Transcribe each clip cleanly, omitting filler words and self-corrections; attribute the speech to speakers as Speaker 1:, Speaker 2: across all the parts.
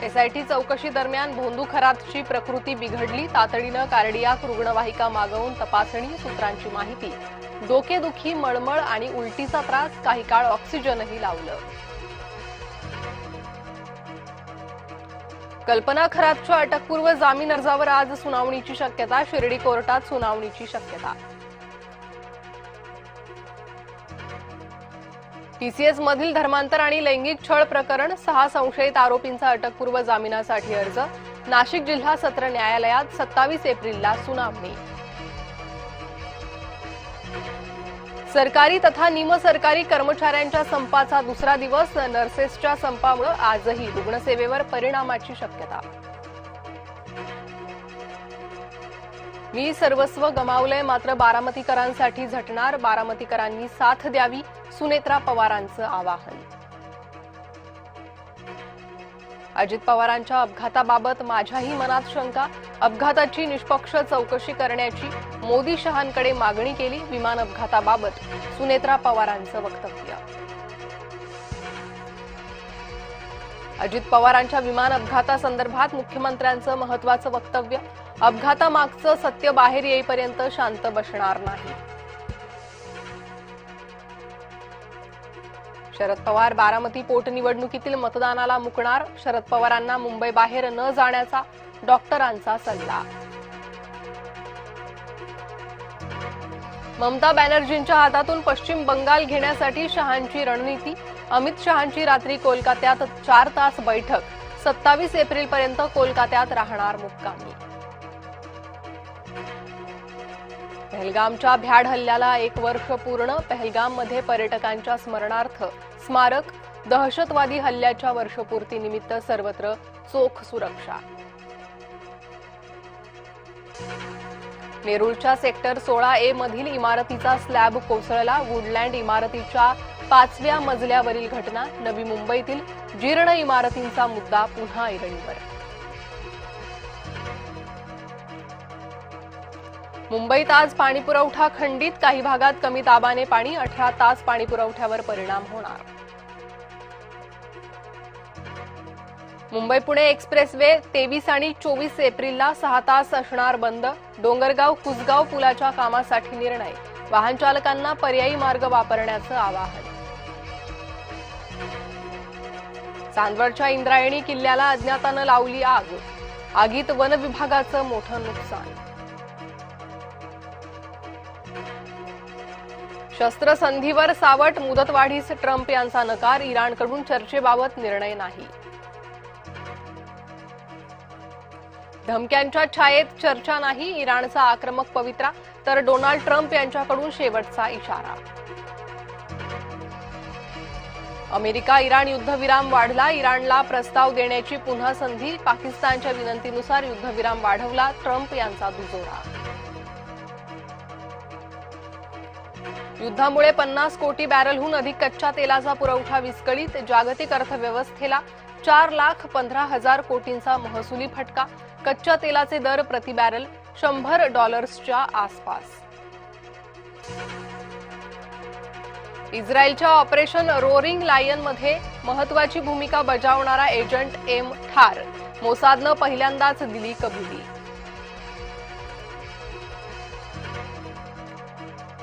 Speaker 1: SIT चौकशी दरम्यान भोंदू खरातची प्रकृती बिघडली, तातडीनं कार्डियाक रुग्णवाहिका मागवून तपासणी, सूत्रांची माहिती. डोकेदुखी, मळमळ आणि उलटीचा त्रास, काही काळ ऑक्सिजनही लावलं. कल्पना खरातच्या अटकपूर्व जामीन अर्जावर आज सुनावणीची शक्यता, शिर्डी कोर्टात सुनावणीची शक्यता. टीसीएस मधील धर्मांतर आणि लैंगिक छळ प्रकरण, 6 संशयित आरोपींचा अटकपूर्व जामिनासाठी अर्ज. नाशिक जिल्हा सत्र न्यायालयात 27 एप्रिलला सुनावणी. सरकारी तथा निमसरकारी कर्मचाऱ्यांच्या संपाचा दुसरा दिवस, नर्सेसच्या संपामुळे आजही रुग्णसेवेवर परिणामाची शक्यता. मी सर्वस्व गमावलंय, मात्र बारामतीकरांसाठी झटणार, बारामतीकरांनी साथ द्यावी, सुनेत्रा पवारांचं आवाहन. अजित पवारांच्या अपघाताबाबत माझ्याही मनात शंका, अपघाताची निष्पक्ष चौकशी करण्याची मोदी शहांकडे मागणी केली, विमान अपघाताबाबत सुनेत्रा पवारांचं वक्तव्य. अजित पवारांच्या विमान अपघातासंदर्भात मुख्यमंत्र्यांचं महत्त्वाचं वक्तव्य, अपघातामागचं सत्य बाहेर येईपर्यंत शांत बसणार नाही. शरद पवार बारामती पोटनिवडणुकीतील मतदानाला मुकणार, शरद पवारांना मुंबई बाहेर न जाण्याचा डॉक्टरांचा सल्ला. ममता बॅनर्जींच्या हातातून पश्चिम बंगाल घेण्यासाठी शहांची रणनीती, अमित शहांची रात्री कोलकात्यात 4 तास बैठक, 27 एप्रिलपर्यंत कोलकात्यात राहणार मुक्कामी. पहलगामच्या भ्याड हल्ल्याला 1 वर्ष पूर्ण, पहलगाममध्ये पर्यटकांच्या स्मरणार्थ स्मारक, दहशतवादी हल्ल्याच्या वर्षपूर्तीनिमित्त सर्वत्र चोख सुरक्षा. नेरूळच्या सेक्टर 16A मधील इमारतीचा स्लॅब कोसळला, वुडलँड इमारतीच्या 5व्या मजल्यावरील घटना, नवी मुंबईतील जीर्ण इमारतींचा मुद्दा पुन्हा ऐरणीवर. मुंबईत आज पाणीपुरवठा खंडित, काही भागात कमी दाबाने पाणी, 18 तास पाणीपुरवठ्यावर परिणाम होणार. मुंबई पुणे एक्सप्रेसवे 23 आणि 24 एप्रिलला 6 तास असणार बंद, डोंगरगाव कुसगाव पुलाच्या कामासाठी निर्णय, वाहन चालकांना पर्यायी मार्ग वापरण्याचं आवाहन. चांदवडच्या इंद्रायणी किल्ल्याला अज्ञातानं लावली आग, आगीत वन विभागाचं मोठं नुकसान. शस्त्रसंधीवर सावट, मुदतवाढीस ट्रम्प यांचा नकार, इराणकडून चर्चेबाबत निर्णय नाही. धमक्यांच्या छायेत चर्चा नाही, इराणचा आक्रमक पवित्रा, तर डोनाल्ड ट्रम्प यांच्याकडून शेवटचा इशारा. अमेरिका इराण युद्धविराम वाढला, इराणला प्रस्ताव देण्याची पुन्हा संधी, पाकिस्तानच्या विनंतीनुसार युद्धविराम वाढवला, ट्रम्प यांचा दुजोरा. युद्धामुळे 50 कोटी बॅरलहून अधिक कच्च्या तेलाचा पुरवठा विस्कळीत, जागतिक अर्थव्यवस्थेला 4,15,000 कोटींचा महसुली फटका, कच्च्या तेलाचे दर प्रति बॅरल $100 आसपास. इस्रायलच्या ऑपरेशन रोअरिंग लायनमध्ये महत्वाची भूमिका बजावणारा एजंट एम ठार, मोसादनं पहिल्यांदाच दिली कबुली.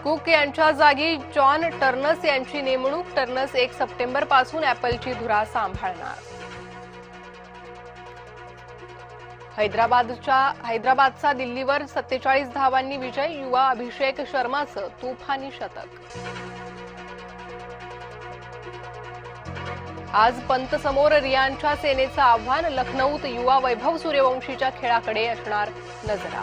Speaker 1: कुक यांच्या जागी जॉन टर्नस यांची नेमणूक, टर्नस 1 सप्टेंबरपासून ॲपलची धुरा सांभाळणार. हैदराबादचा दिल्लीवर 47 धावांनी विजय, युवा अभिषेक शर्माचं तुफानी शतक. आज पंत समोर रियानच्या सेनेचं आव्हान, लखनौत युवा वैभव सूर्यवंशीच्या खेळाकडे असणार नजरा.